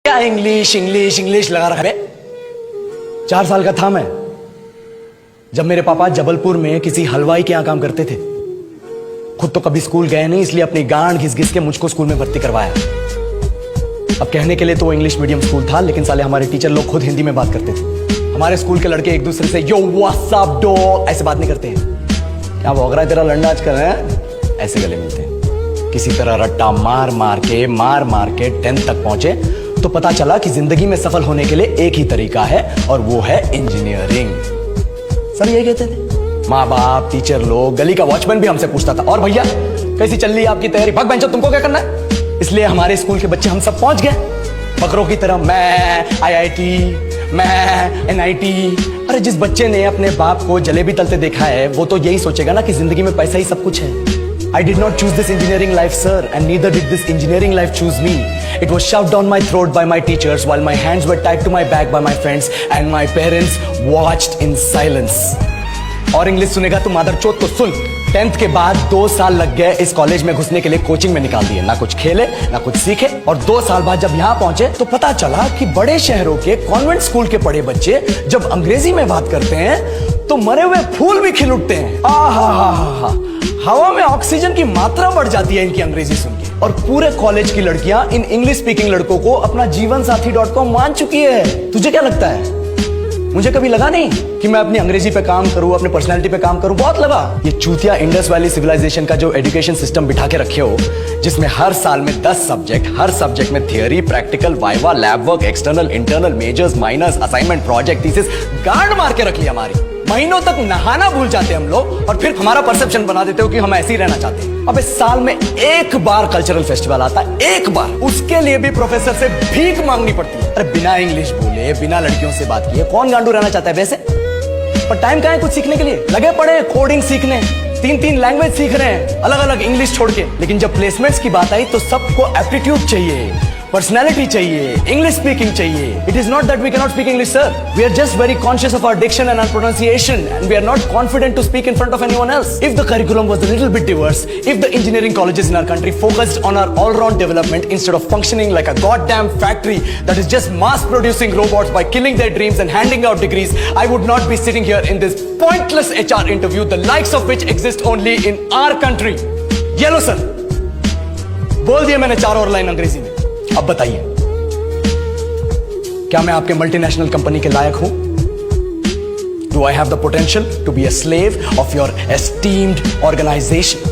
क्या English English English लगा रखा है। 4 साल का था मैं जब मेरे पापा जबलपुर में किसी हलवाई के यहां काम करते थे। खुद तो कभी स्कूल गए नहीं, इसलिए अपनी गांड घिस घिस के मुझको स्कूल में भर्ती करवाया। अब कहने के लिए तो वो इंग्लिश मीडियम स्कूल था, लेकिन साले हमारे टीचर लोग खुद हिंदी में बात करते थे। हमारे स्कूल के लड़के एक दूसरे से यो व्हाट्स अप डॉग ऐसे बात नहीं करते हैं। क्या भौंक रहा है तेरा लंडा आजकल है, ऐसे गले मिलते हैं। किसी तरह रट्टा मार मार के 10th तक पहुंचे तो पता चला कि जिंदगी में सफल होने के लिए एक ही तरीका है और वो है इंजीनियरिंग। सब यही कहते थे, माँ बाप, टीचर लोग, गली का वॉचमैन भी हमसे पूछता था, और भैया कैसी चल रही है आपकी तैयारी, भग बेंचो तुमको क्या करना है। इसलिए हमारे स्कूल के बच्चे हम सब पहुंच गए बकरों की तरह, मैं IIT, मैं NIT। अरे जिस बच्चे ने अपने बाप को जलेबी तलते देखा है वो तो यही सोचेगा ना कि जिंदगी में पैसा ही सब कुछ है। I did not choose this engineering life, sir, and neither did this engineering life choose me. It was shoved down my throat by my teachers while my hands were tied to my back by my friends and my parents watched in silence. और English सुनेगा तो मादरचोद तो सुन। 10th के बाद 2 साल लग गए इस कॉलेज में घुसने के लिए, कोचिंग में निकाल दिए। ना कुछ खेले ना कुछ सीखे, और 2 साल बाद जब यहाँ पहुंचे तो पता चला कि बड़े शहरों के कॉन्वेंट स्कूल के पढ़े बच्चे जब अंग्रेजी में बात करते हैं तो मरे हुए फूल भी खिल उठते हैं। आहा, हवा में ऑक्सीजन की मात्रा बढ़ जाती है इनकी अंग्रेजी सुन के। और पूरे कॉलेज की लड़कियां इन इंग्लिश स्पीकिंग लड़कों को अपना जीवनसाथी.com मान चुकी है। तुझे क्या लगता है? मुझे कभी लगा नहीं कि मैं अपनी अंग्रेजी पे काम करूं, अपने पर्सनालिटी पे काम करूं। बहुत लगा। ये चूतिया इंडस वैली सिविलाइजेशन का जो एजुकेशन सिस्टम बिठा के रखे हो, जिसमें हर साल में 10 सब्जेक्ट, हर सब्जेक्ट में theory, practical, viva, lab work, external, internal, majors, minors, assignment, project, thesis, गांड मार के रख लिया हमारी। महीनों तक नहाना भूल जाते हैं हम लोग, और फिर हमारा परसेप्शन बना देते हो कि हम ऐसे ही रहना चाहते हैं। अब इस साल में एक बार कल्चरल फेस्टिवल आता है, एक बार, उसके लिए भी प्रोफेसर से भीख मांगनी पड़ती है। अरे बिना इंग्लिश बोले, बिना लड़कियों से बात किए कौन गांडू रहना चाहता है वैसे? पर टाइम कहाँ है कुछ सीखने के लिए? लगे पड़े कोडिंग सीखने, 3 लैंग्वेज सीख रहे हैं अलग अलग इंग्लिश छोड़ के। लेकिन जब प्लेसमेंट्स की बात आई तो सबको एप्टीट्यूड चाहिए, पर्सनैलिटी चाहिए, इंग्लिश स्पीकिंग चाहिए। It is not that we cannot speak English, sir. We are just very conscious of our diction and our pronunciation, and we are not confident to speak in front of anyone else. If the curriculum was a little bit diverse, if the engineering colleges in our country focused on our all-round development instead of functioning like a goddamn factory that is just mass-producing robots by killing their dreams and handing out degrees, I would not be sitting here in this pointless HR interview, the likes of which exist only in our country. Yellow, sir. बोल दिया मैंने 4 और line अंग्रेजी में। अब बताइए, क्या मैं आपके मल्टीनेशनल कंपनी के लायक हूं? Do I have the potential to be a slave of your esteemed organization?